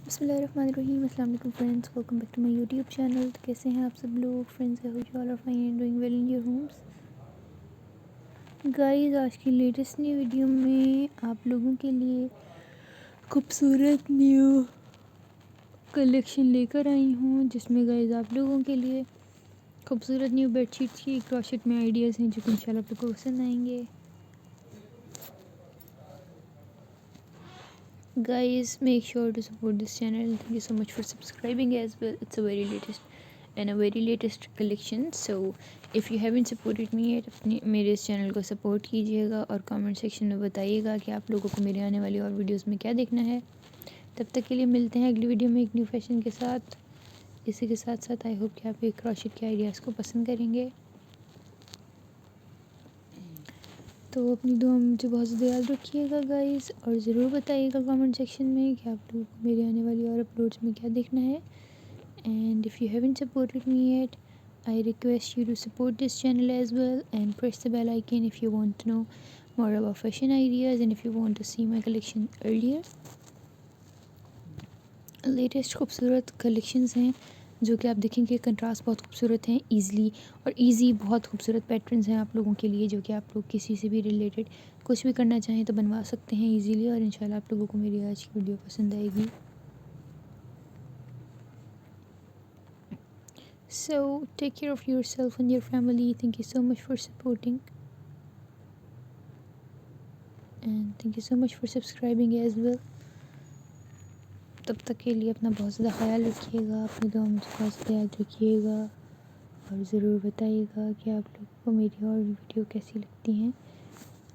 बिस्मिल्लाहिर्रहमानिर्रहीम। अस्सलाम वालेकुम friends, welcome back to my YouTube channel. तो कैसे हैं आप सब लोग friends? I hope you all are fine and doing well in your homes. Guys, आज की लेटेस्ट न्यू वीडियो में आप लोगों के लिए खूबसूरत न्यू कलेक्शन लेकर आई हूँ, जिसमें गाइस आप लोगों के लिए खूबसूरत न्यू बेडशीट्स की क्रॉशेट में आइडियाज़ हैं जो कि इंशाल्लाह आप लोगों को पसंद आएंगे। Guys, make sure to support this channel. Thank you so much for subscribing as well. It's a very latest collection. So if you haven't supported me yet, अपने मेरे इस चैनल को सपोर्ट कीजिएगा और कमेंट सेक्शन में बताइएगा कि आप लोगों को मेरे आने वाली और वीडियोस में क्या देखना है। तब तक के लिए मिलते हैं अगली वीडियो में एक न्यू फैशन के साथ। इसी के साथ साथ आई होप कि आप ये क्रॉशेट के आइडियाज़ को पसंद करेंगे। तो अपनी दुआ में मुझे बहुत ज़्यादा याद रखिएगा गाइस, और ज़रूर बताइएगा कमेंट सेक्शन में कि आप लोगों को मेरे आने वाली और अपलोड्स में क्या देखना है। And if you haven't supported me yet, I request you to support this channel as well and press the bell icon if you want to know more about fashion ideas and if you want to see my collection earlier. Latest खूबसूरत collections हैं जो कि आप देखेंगे contrast बहुत खूबसूरत हैं, easy बहुत खूबसूरत पैटर्न्स हैं आप लोगों के लिए, जो कि आप लोग किसी से भी रिलेटेड कुछ भी करना चाहें तो बनवा सकते हैं इजीली। और इंशाल्लाह आप लोगों को मेरी आज की वीडियो पसंद आएगी। So take care of yourself and your family. Thank you so much for supporting and thank you so much for subscribing as well. तब तक के लिए अपना बहुत ज़्यादा ख्याल रखिएगा, अपनी दुआ में बहुत ज़्यादा याद रखिएगा, और ज़रूर बताइएगा कि आप लोगों को मेरी और वीडियो कैसी लगती हैं,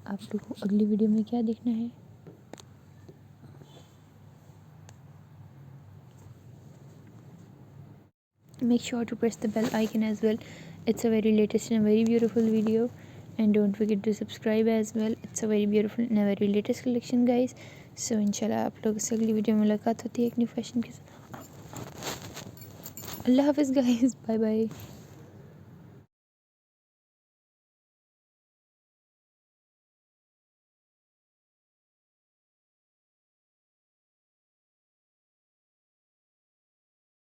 आप लोगों को अगली वीडियो में क्या देखना है। Make sure to press the bell icon as well. It's a very latest and very beautiful video, and don't forget to subscribe as well. It's a very beautiful and a very latest collection guys. So इंशाल्लाह आप लोगों से अगली video में मुलाकात होती है एक न्यू फैशन के साथ। अल्लाह हाफ़िज़ गाइस, बाय बाय।